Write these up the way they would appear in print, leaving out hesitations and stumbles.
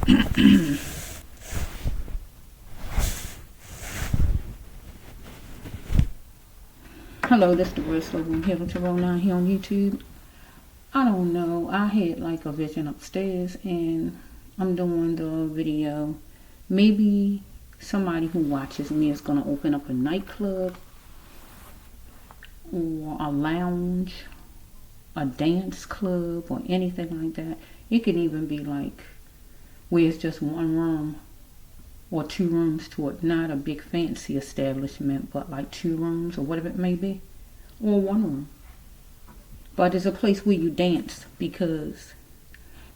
Hello, this is the Red Slogan here with Tarot 9 here on YouTube. I don't know, I had like a vision upstairs and I'm doing the video. Maybe somebody who watches me is going to open up a nightclub or a lounge, a dance club or anything like that. It can even be like where it's just one room or two rooms to it, not a big fancy establishment, but like two rooms or whatever it may be, or one room. But it's a place where you dance, because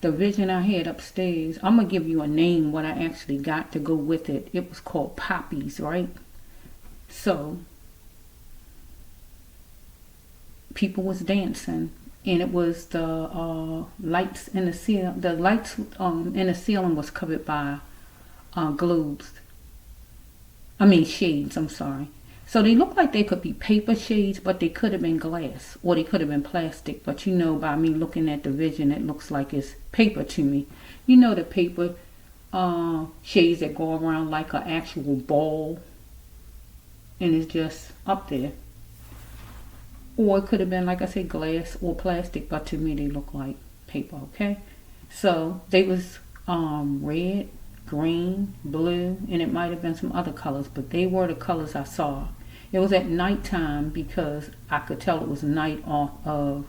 the vision I had upstairs, I'm gonna give you a name, what I actually got to go with it. It was called Poppies, right? So people was dancing, and it was the lights in the ceiling. The lights in the ceiling was covered by shades, I'm sorry. So they look like they could be paper shades, but they could have been glass, or they could have been plastic. But you know, by me looking at the vision, it looks like it's paper to me. You know, the paper shades that go around like an actual ball, and it's just up there. Or it could have been, like I said, glass or plastic, but to me they look like paper, okay? So they was red, green, blue, and it might have been some other colors, but they were the colors I saw. It was at nighttime because I could tell it was night off of,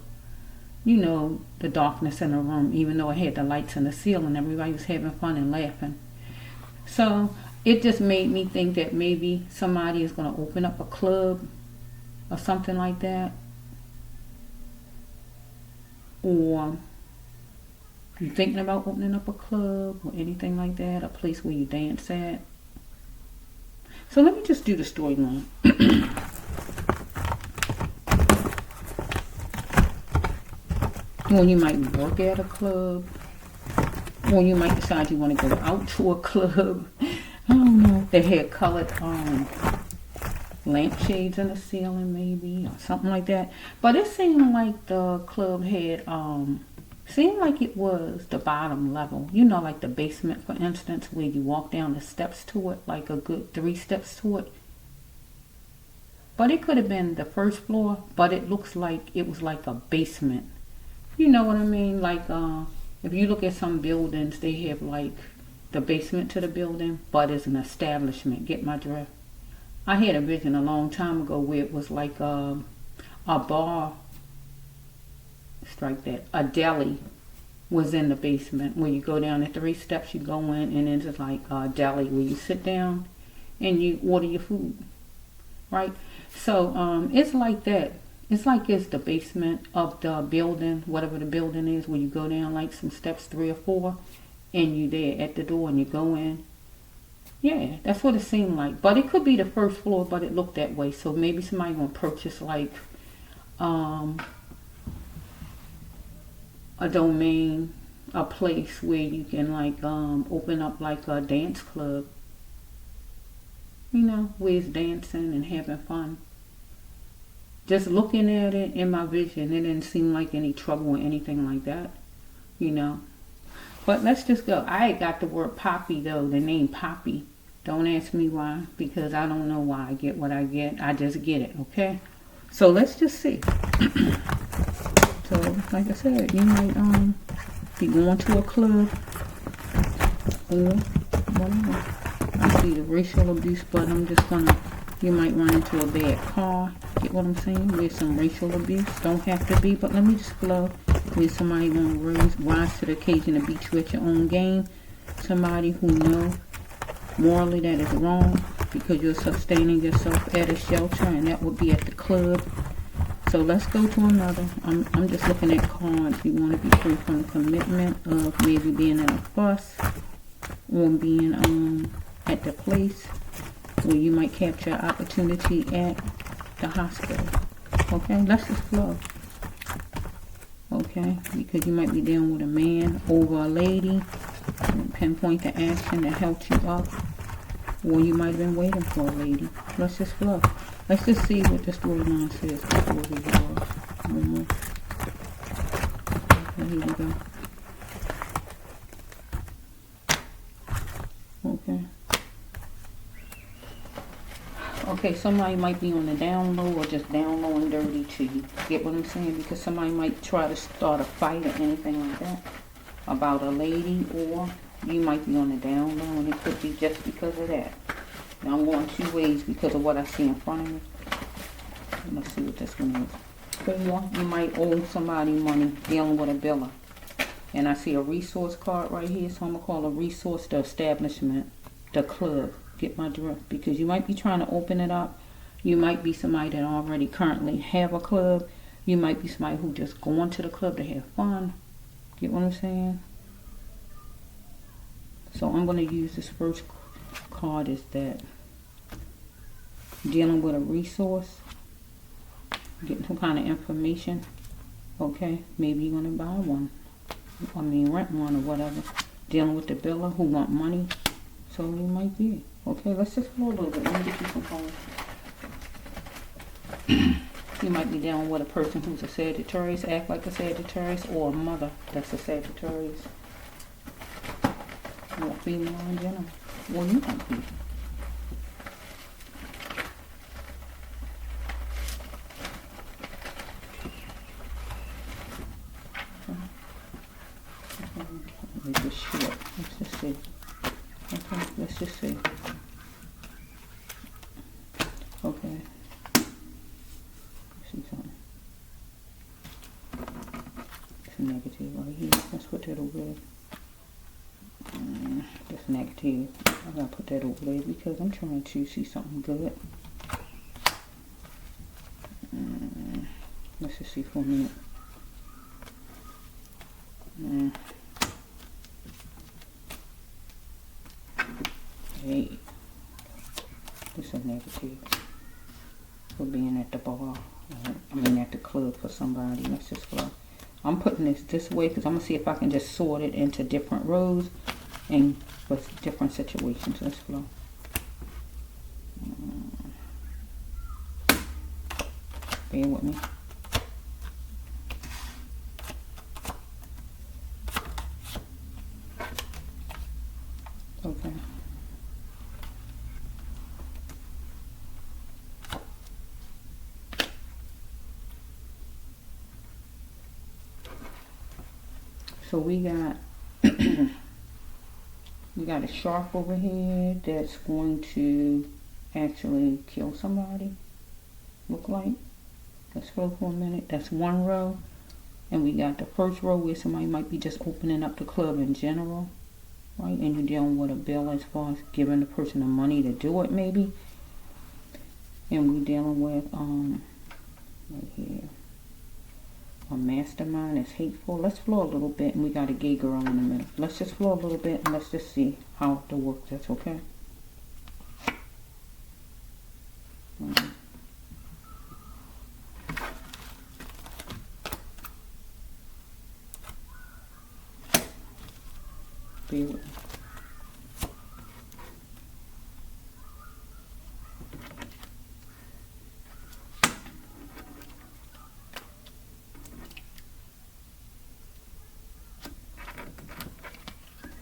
you know, the darkness in the room, even though it had the lights in the ceiling. Everybody was having fun and laughing. So it just made me think that maybe somebody is going to open up a club or something like that. Or you thinking about opening up a club or anything like that, a place where you dance at. So let me just do the storyline. Or you might work at a club, or you might decide you want to go out to a club. I don't know. They had colored lampshades in the ceiling, maybe, or something like that. But it seemed like the club had seemed like it was the bottom level, you know, like the basement, for instance, where you walk down the steps to it, like a good 3 steps to it. But it could have been the first floor, but it looks like it was like a basement. You know what I mean? Like if you look at some buildings, they have like the basement to the building, but it's an establishment. Get my drift? I had a vision a long time ago where it was like a bar. Strike that. A deli was in the basement, where you go down the 3 steps, you go in, and it's like a deli where you sit down and you order your food, right? So it's like that. It's like it's the basement of the building, whatever the building is, where you go down like some steps, 3 or 4, and you there at the door and you go in. Yeah, that's what it seemed like. But it could be the first floor, but it looked that way. So maybe somebody gonna purchase like a domain, a place where you can like open up like a dance club, you know, where it's dancing and having fun. Just looking at it in my vision, it didn't seem like any trouble or anything like that, you know. But let's just go. I got the word Poppy though, the name Poppy. Don't ask me why, because I don't know why I get what I get. I just get it, okay? So let's just see. So, like I said, you might be going to a club or whatever. I see the racial abuse, but I'm just gonna, you might run into a bad car. Get what I'm saying? There's some racial abuse. Don't have to be, but let me just flow. There's somebody gonna rise to the occasion to beat you at your own game. Somebody who knows morally that is wrong, because you're sustaining yourself at a shelter, and that would be at the club. So let's go to another. I'm just looking at cards. You want to be free from the commitment of maybe being in a fuss, or being at the place where you might capture an opportunity at the hospital. Okay, let's just flow. Okay, because you might be dealing with a man over a lady, and pinpoint the action that helped you up, or you might have been waiting for a lady. Let's just flow. Let's just see what the storyline says before we go. Okay, here we go. Okay, somebody might be on the down low or just down low and dirty to you. Get what I'm saying? Because somebody might try to start a fight or anything like that about a lady, or you might be on the down low and it could be just because of that. Now I'm going two ways because of what I see in front of me. Let's see what this one is. Or you might owe somebody money dealing with a biller. And I see a resource card right here, so I'm going to call a resource the establishment, the club. Get my drift? Because you might be trying to open it up. You might be somebody that already currently have a club. You might be somebody who just going to the club to have fun. Get what I'm saying? So I'm going to use this first card is that dealing with a resource, getting some kind of information. Okay, maybe you're going to buy one. Rent one or whatever. Dealing with the biller who want money. So you might be. Okay, let's just flow a little bit. Let me get you some cards. You might be dealing with a person who's a Sagittarius, act like a Sagittarius, or a mother that's a Sagittarius. Or female in general. Well, you might be. Let's just short. Let's just see. Okay, let's just see. Okay. Let's see something. It's negative right here. Let's put that over there. That's negative. I gotta put that over there because I'm trying to see something good. Let's just see for a minute. Hey, this is a negative for being at the bar. At the club for somebody. Let's just flow. I'm putting this way because I'm gonna see if I can just sort it into different rows and with different situations. Let's flow. Bear with me. Okay. So we got we got a shark over here that's going to actually kill somebody. Look like. Let's go for a minute. That's one row. And we got the first row where somebody might be just opening up the club in general. Right? And you're dealing with a bill as far as giving the person the money to do it maybe. And we're dealing with right here. A mastermind is hateful. Let's flow a little bit, and we got a gay girl in the middle. Let's just flow a little bit, and let's just see how it works. That's okay. Bear with me.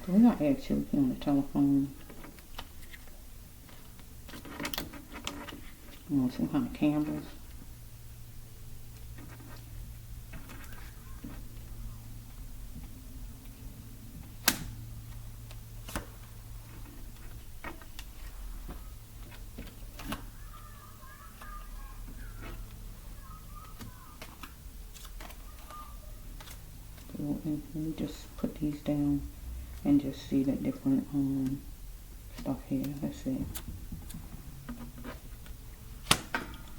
We're not actually on the telephone. Some kind of cameras. Let me just put these down and just see the different stuff here. Let's see.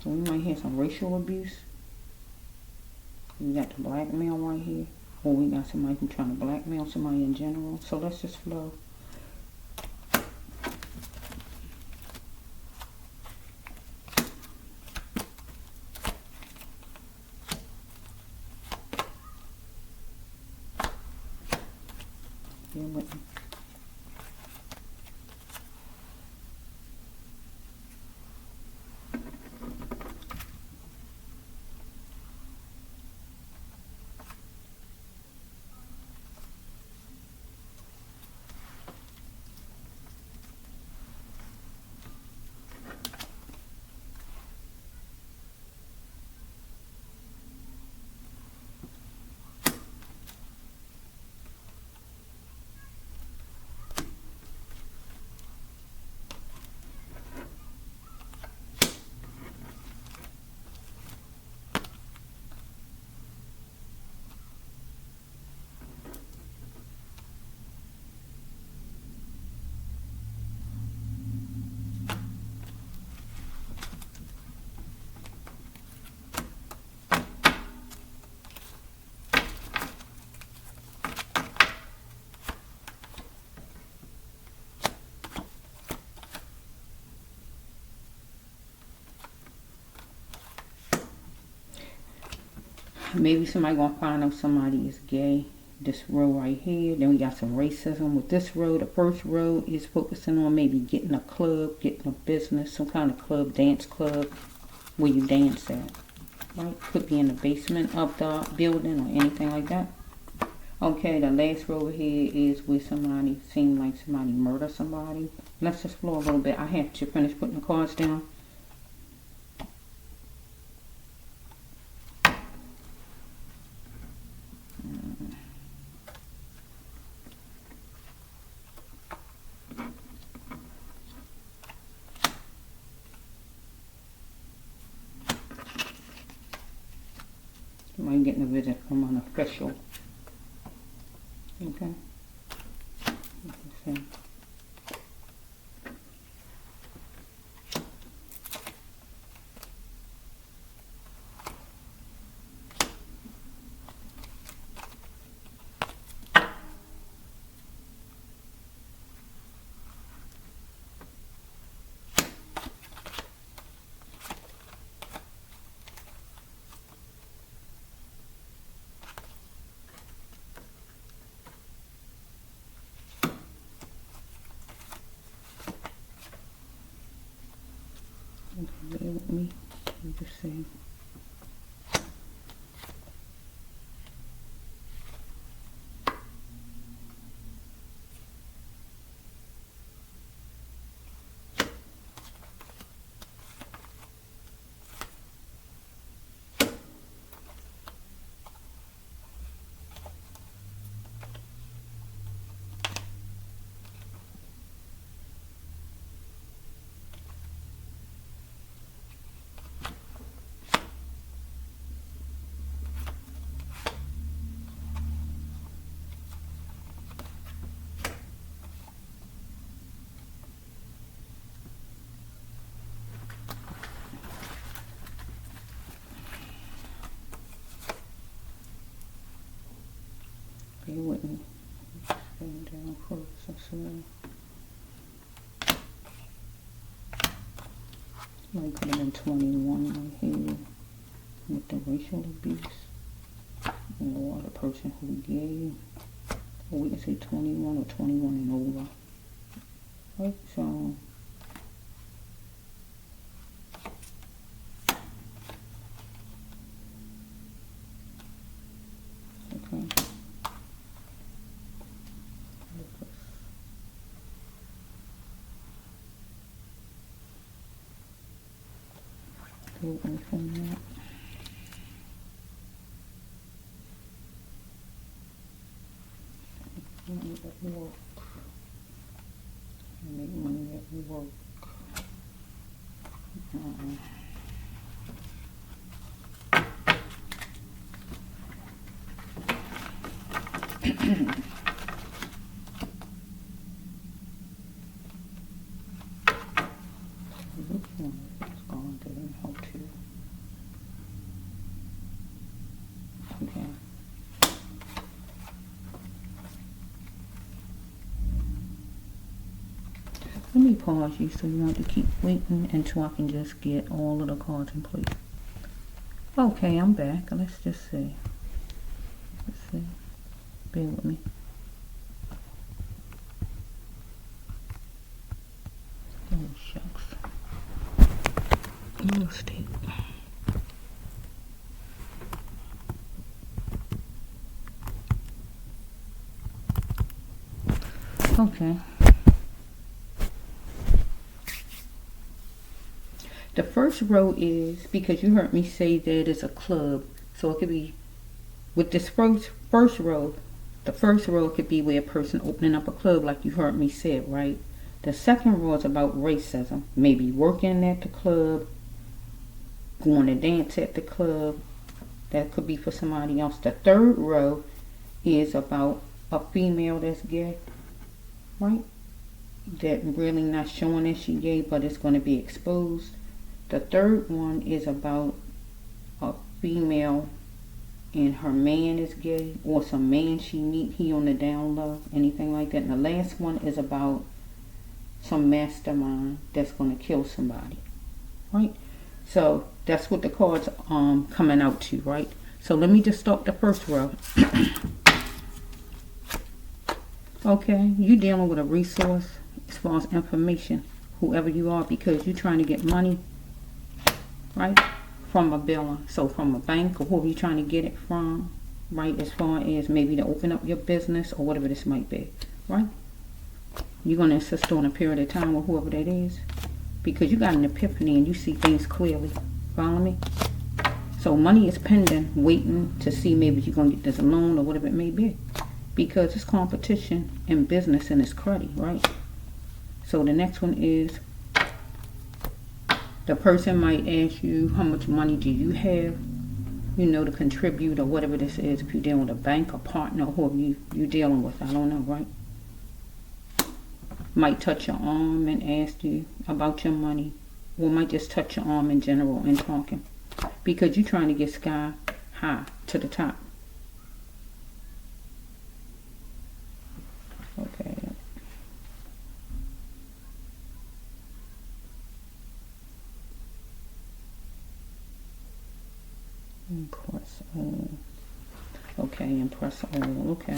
So we might have some racial abuse. We got the blackmail right here. Or we got somebody who's trying to blackmail somebody in general. So let's just flow. Bear with me. Maybe somebody gonna find out somebody is gay. This row right here. Then we got some racism with this row. The first row is focusing on maybe getting a club, getting a business, some kind of club, dance club, where you dance at. Right? Could be in the basement of the building or anything like that. Okay, the last row over here is where somebody seemed like somebody murdered somebody. Let's explore a little bit. I have to finish putting the cards down. Somebody getting a visit from an official. Okay. Okay. Bear with me. I'm just saying. Bear with me. Stand down first. Like could have been 21 right here with the racial abuse. Or the person who gave. Or we can say 21 or 21 and over. Right, so okay. Go away from that. Money at work. Make money at work. This one is gone, didn't help you. Okay. Let me pause you so you want to keep waiting until I can just get all of the cards in place. Okay, I'm back. Let's just see. Let's see. Bear with me. Oh, shucks. Real estate. Okay. The first row is, because you heard me say that it's a club, so it could be, with this first row, the first row could be where a person opening up a club like you heard me say, right? The second row is about racism, maybe working at the club, going to dance at the club. That could be for somebody else. The third row is about a female that's gay, right? That really not showing that she gay, but it's going to be exposed. The third one is about a female and her man is gay, or some man she meet, he on the down low, anything like that. And the last one is about some mastermind that's going to kill somebody, right? So that's what the cards coming out to, right? So let me just start the first row. Okay, you dealing with a resource as far as information, whoever you are, because you're trying to get money, right, from a biller. So from a bank or whoever you're trying to get it from, right, as far as maybe to open up your business or whatever this might be, right? You're going to insist on a period of time with whoever that is because you got an epiphany and you see things clearly. Follow me? So money is pending, waiting to see maybe you're going to get this loan or whatever it may be. Because it's competition in business and it's credit, right? So the next one is the person might ask you how much money do you have, you know, to contribute or whatever this is. If you're dealing with a bank, a partner, or whoever you're dealing with, I don't know, right? Might touch your arm and ask you about your money, or might just touch your arm in general and talking, because you're trying to get sky high to the top. Okay. Impress all. Okay, impress all. Okay.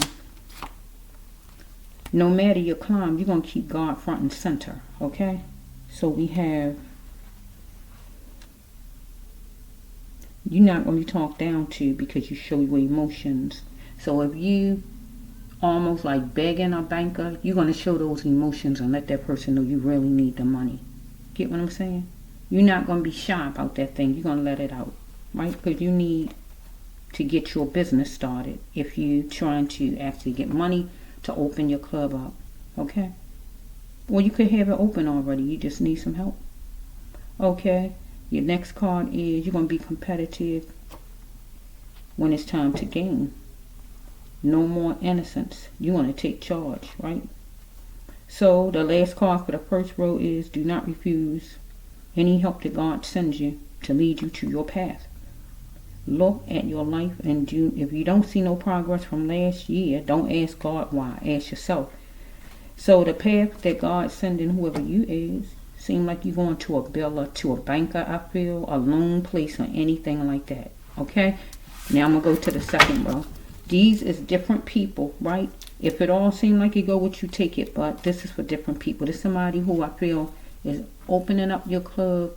No matter your climb, you're going to keep God front and center. Okay? So we have, you're not going to be talked down to because you show your emotions. So if you almost like begging a banker, you're going to show those emotions and let that person know you really need the money. Get what I'm saying? You're not going to be shy about that thing. You're going to let it out, right? Because you need to get your business started if you're trying to actually get money to open your club up, okay? Or you could have it open already. You just need some help. Okay, your next card is you're going to be competitive when it's time to gain. No more innocence. You want to take charge, right? So the last card for the first row is do not refuse any help that God sends you to lead you to your path. Look at your life and if you don't see no progress from last year, don't ask God why. Ask yourself. So the path that God's sending whoever you is, seem like you're going to a biller, to a banker, I feel, a loan place or anything like that. Okay? Now I'm going to go to the second row. These is different people, right? If it all seems like it go with you, take it. But this is for different people. This is somebody who I feel is opening up your club,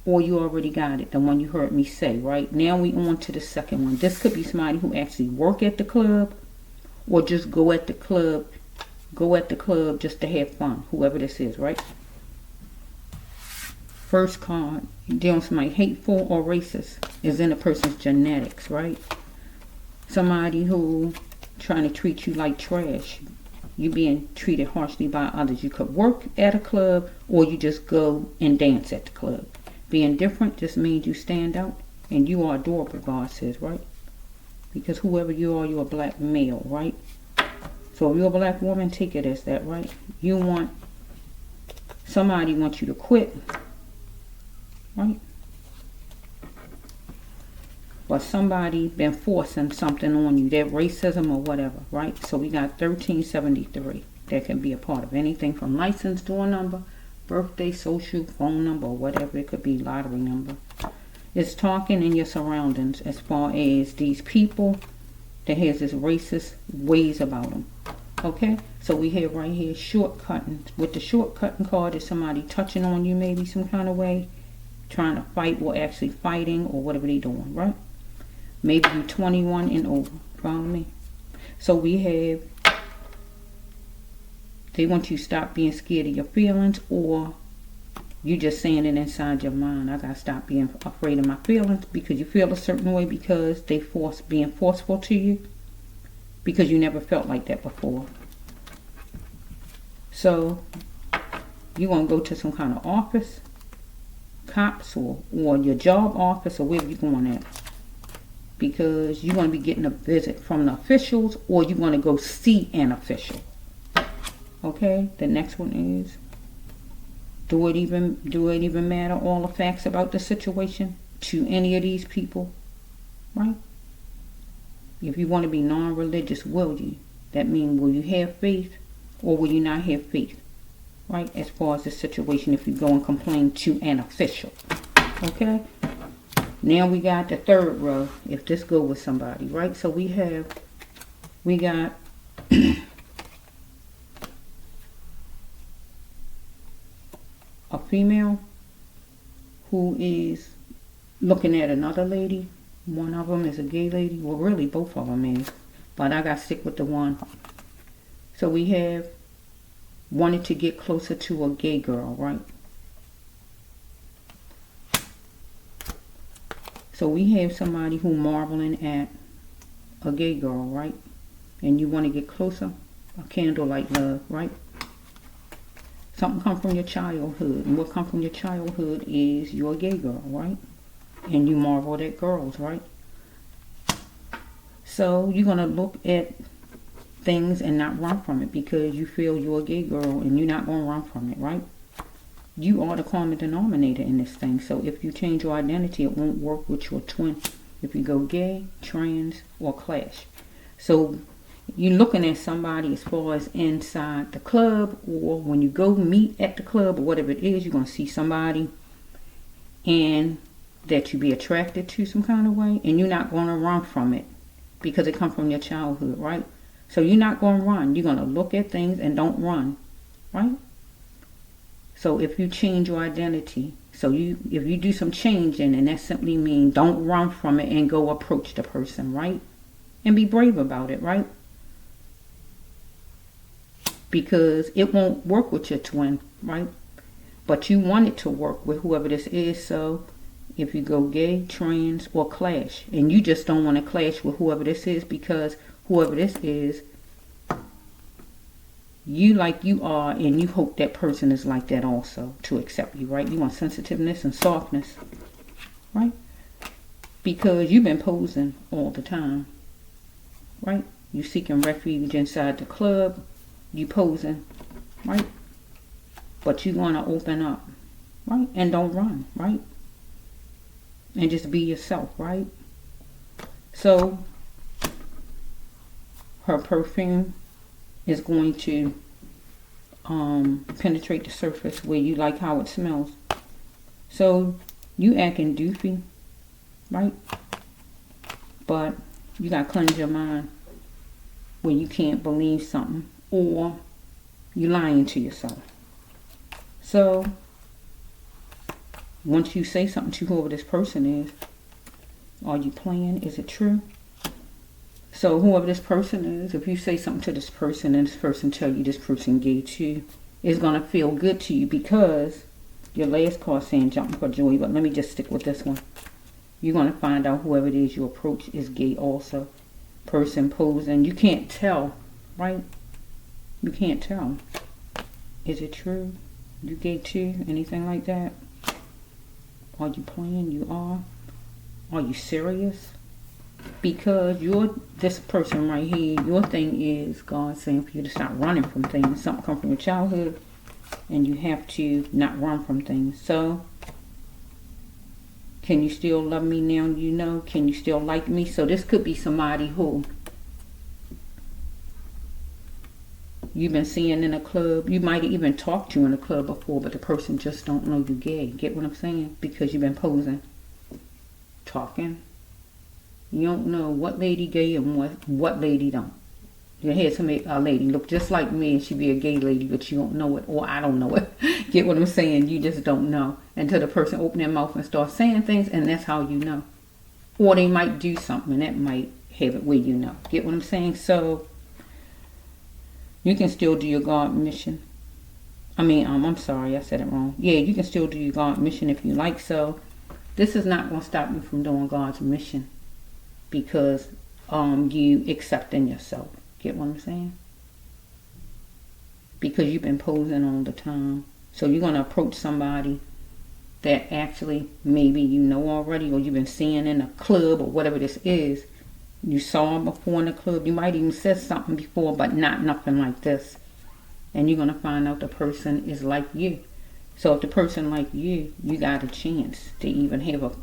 or you already got it, the one you heard me say, right? Now we on to the second one. This could be somebody who actually work at the club or just go at the club just to have fun, whoever this is, right? First card, dealing with somebody hateful or racist is in a person's genetics, right? Somebody who trying to treat you like trash. You being treated harshly by others. You could work at a club or you just go and dance at the club. Being different just means you stand out and you are adorable, God says, right? Because whoever you are, you're a black male, right? So if you're a black woman, take it as that, right? Somebody wants you to quit, right? But somebody been forcing something on you, that racism or whatever, right? So we got 1373. That can be a part of anything from license, door number, birthday, social, phone number, or whatever. It could be lottery number. It's talking in your surroundings as far as these people that has this racist ways about them. Okay? So we have right here shortcutting. With the shortcutting card is somebody touching on you maybe some kind of way, trying to fight or actually fighting or whatever they doing, right? Maybe you're 21 and over. Follow me? So we have, they want you to stop being scared of your feelings, or you just saying it inside your mind. I gotta stop being afraid of my feelings because you feel a certain way because they being forceful to you because you never felt like that before. So you want to go to some kind of office, cops, or your job office, or wherever you're going at. Because you're going to be getting a visit from the officials, or you're going to go see an official. Okay, the next one is, do it even matter all the facts about the situation to any of these people, right? If you want to be non-religious, will you? That means, will you have faith or will you not have faith, right? As far as the situation, if you go and complain to an official, okay? Now we got the third row, if this go with somebody, right? So we got a female who is looking at another lady. One of them is a gay lady. Well, really, both of them is. But I got to stick with the one. So we have wanted to get closer to a gay girl, right? So we have somebody who marveling at a gay girl, right? And you want to get closer. A candlelight love, right? Something come from your childhood. And what come from your childhood is you're a gay girl, right? And you marvel at girls, right? So you're going to look at things and not run from it because you feel you're a gay girl and you're not going to run from it, right? You are the common denominator in this thing. So if you change your identity, it won't work with your twin. If you go gay, trans, or clash. So you're looking at somebody as far as inside the club, or when you go meet at the club or whatever it is, you're going to see somebody and that you be attracted to some kind of way, and you're not going to run from it because it comes from your childhood, right? So you're not going to run. You're going to look at things and don't run, right? So if you change your identity, so if you do some changing, and that simply means don't run from it and go approach the person, right? And be brave about it, right? Because it won't work with your twin, right? But you want it to work with whoever this is. So if you go gay, trans, or clash, and you just don't want to clash with whoever this is because whoever this is, you like you are, and you hope that person is like that also to accept you, right? You want sensitiveness and softness, right? Because you've been posing all the time, right? You seeking refuge inside the club, you posing, right? But you want to open up, right? And don't run, right? And just be yourself, right? So her perfume is going to penetrate the surface where you like how it smells. So you acting doofy, right? But you got to cleanse your mind when you can't believe something or you lying to yourself. So once you say something to whoever this person is, are you playing? Is it true? So whoever this person is, if you say something to this person and this person tell you this person gay too, it's going to feel good to you because your last card saying jumping for joy. But let me just stick with this one. You're going to find out whoever it is you approach is gay also. Person posing. You can't tell, right? You can't tell. Is it true? You gay too? Anything like that? Are you playing? You are? Are you serious? Because you're this person right here, your thing is God saying for you to stop running from things. Something come from your childhood and you have to not run from things. So can you still love me now? You know, can you still like me? So this could be somebody who you've been seeing in a club. You might have even talked to in a club before, but the person just don't know you gay. Get what I'm saying? Because you've been posing, talking. You don't know what lady gay and what lady don't. You had a lady look just like me and she be a gay lady, but you don't know it, or I don't know it. Get what I'm saying? You just don't know until the person open their mouth and start saying things, and that's how you know. Or they might do something and that might have it where you know. Get what I'm saying? So you can still do your God mission. I'm sorry, I said it wrong. Yeah, you can still do your God mission if you like. So this is not going to stop you from doing God's mission because you accepting yourself. Get what I'm saying? Because you've been posing all the time. So you're going to approach somebody that actually maybe you know already, or you've been seeing in a club or whatever this is. You saw them before in the club. You might even said something before, but not nothing like this. And you're going to find out the person is like you. So if the person like you, you got a chance to even have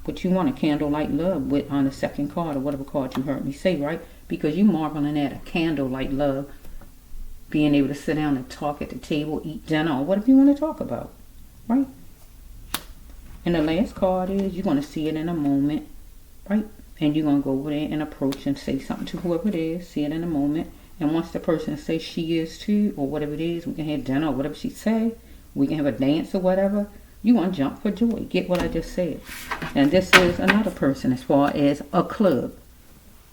what you want, a candlelight love with on the second card or whatever card you heard me say, right? Because you marveling at a candlelight love, being able to sit down and talk at the table, eat dinner, or whatever you want to talk about, right? And the last card is you're going to see it in a moment, right? And you're going to go over there and approach and say something to whoever it is, see it in a moment. And once the person says she is too, or whatever it is, we can have dinner or whatever she say. We can have a dance or whatever. You want to jump for joy. Get what I just said. And this is another person as far as a club,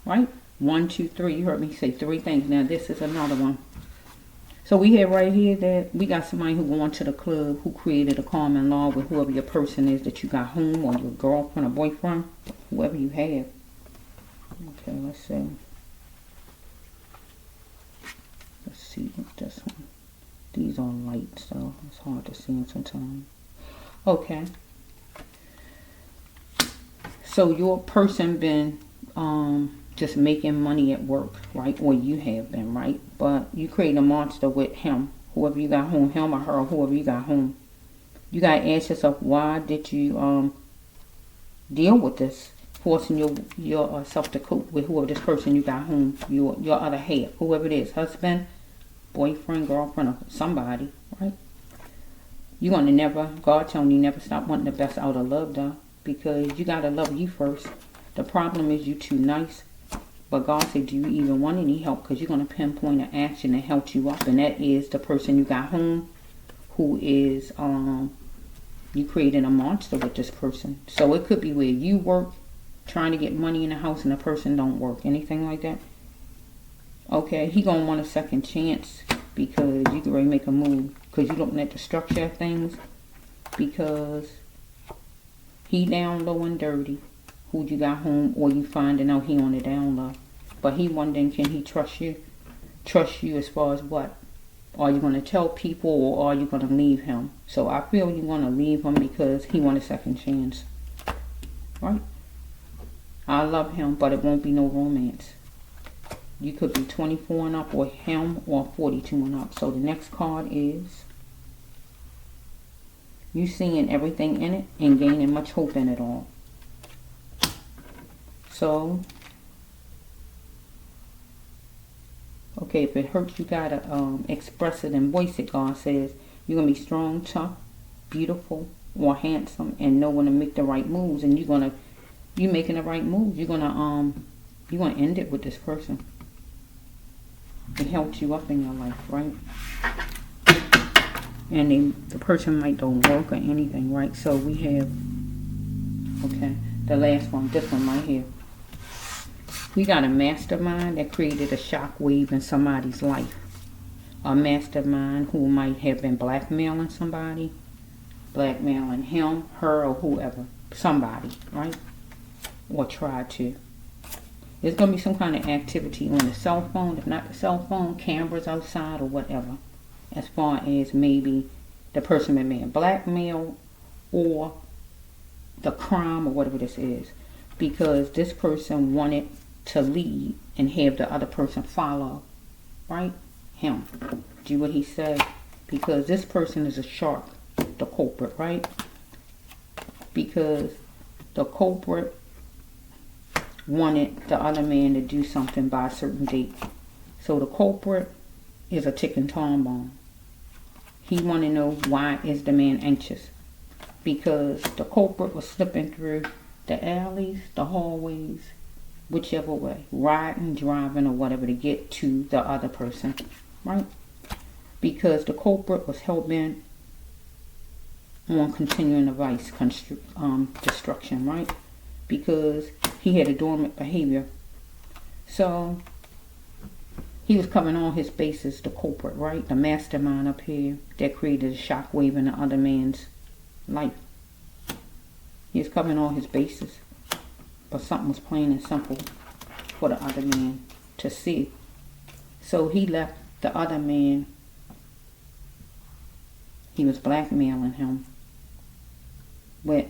right? 1, 2, 3. You heard me say 3 things. Now this is another one. So we have right here that we got somebody who going to the club who created a common law with whoever your person is that you got home, or your girlfriend or boyfriend, whoever you have. Okay, let's see. Let's see what this one. These are light, so it's hard to see them sometimes. Okay. So your person been just making money at work, right? Or you have been, right? But you create a monster with him, whoever you got home, him or her, whoever you got home. You gotta ask yourself, why did you deal with this, forcing your self to cope with whoever this person you got home, your other half, whoever it is, husband, boyfriend, girlfriend, or somebody, right? You're gonna never, God telling you never stop wanting the best out of love, though, because you gotta love you first. The problem is you too nice. But God said, do you even want any help? Because you're going to pinpoint an action that helps you up. And that is the person you got home, who is, you created a monster with this person. So it could be where you work, trying to get money in the house, and the person don't work. Anything like that? Okay, he going to want a second chance because you can really make a move. Because you're looking at the structure of things. Because he down low and dirty. Who you got home, or you finding out he on the down low. But he wondering, can he trust you? Trust you as far as what? Are you going to tell people, or are you going to leave him? So I feel you're going to leave him because he want a second chance. Right? I love him, but it won't be no romance. You could be 24 and up, or him, or 42 and up. So the next card is you seeing everything in it and gaining much hope in it all. So, okay, if it hurts, you gotta express it and voice it. God says you're gonna be strong, tough, beautiful, or handsome, and know when to make the right moves. And you making the right moves. You're gonna end it with this person. It helps you up in your life, right? And the person might don't work or anything, right? So we have, okay, the last one, this one right here. We got a mastermind that created a shockwave in somebody's life. A mastermind who might have been blackmailing somebody. Blackmailing him, her, or whoever. Somebody, right? Or tried to. There's going to be some kind of activity on the cell phone. If not the cell phone, cameras outside or whatever. As far as maybe the person being blackmailed or the crime or whatever this is. Because this person wanted to lead and have the other person follow, right? Him. Do what he said. Because this person is a shark, the culprit, right? Because the culprit wanted the other man to do something by a certain date. So the culprit is a ticking time bomb. He want to know, why is the man anxious? Because the culprit was slipping through the alleys, the hallways, whichever way, riding, driving, or whatever to get to the other person, right? Because the culprit was hell-bent on continuing the vice destruction, right? Because he had a dormant behavior. So he was covering all his bases, the culprit, right? The mastermind up here that created a shockwave in the other man's life. He was covering all his bases. But something was plain and simple for the other man to see. So he left the other man. He was blackmailing him with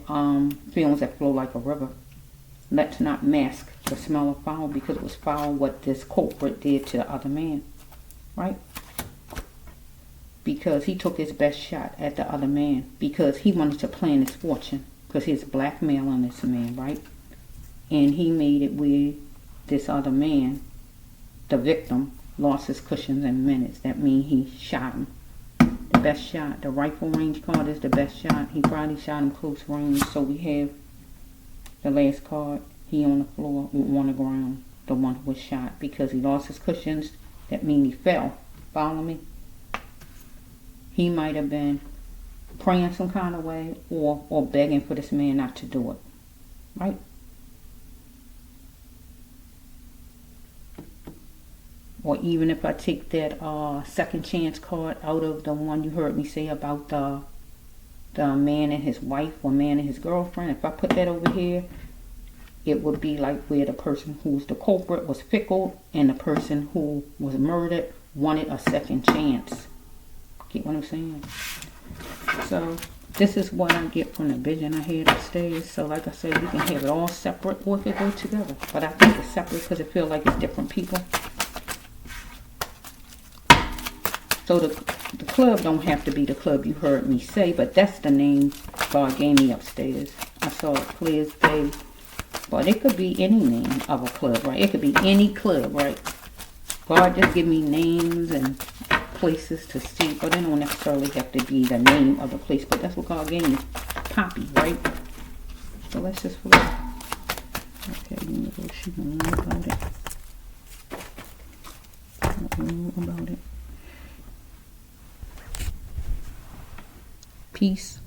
feelings that flow like a river. Let's not mask the smell of foul, because it was foul what this culprit did to the other man. Right? Because he took his best shot at the other man. Because he wanted to plan his fortune. Because he's blackmailing this man, right? And he made it where this other man, the victim, lost his cushions in minutes. That means he shot him. The best shot. The rifle range card is the best shot. He probably shot him close range. So we have the last card. He on the floor with one on the ground. The one who was shot because he lost his cushions. That means he fell. Follow me? He might have been praying some kind of way or begging for this man not to do it. Right? Or even if I take that second chance card out of the one you heard me say about the man and his wife or man and his girlfriend, if I put that over here, it would be like where the person who's the culprit was fickle and the person who was murdered wanted a second chance. Get what I'm saying? So this is what I get from the vision I had upstairs. So like I said, you can have it all separate or it could go together. But I think it's separate because it feels like it's different people. So the club don't have to be the club you heard me say, but that's the name God gave me upstairs. I saw it clear as day. But it could be any name of a club, right? It could be any club, right? God just give me names and places to see, but it don't necessarily have to be the name of the place. But that's what God gave me. Poppy, right? So let's just flip. Okay, she don't know about it. Don't know about it. Peace.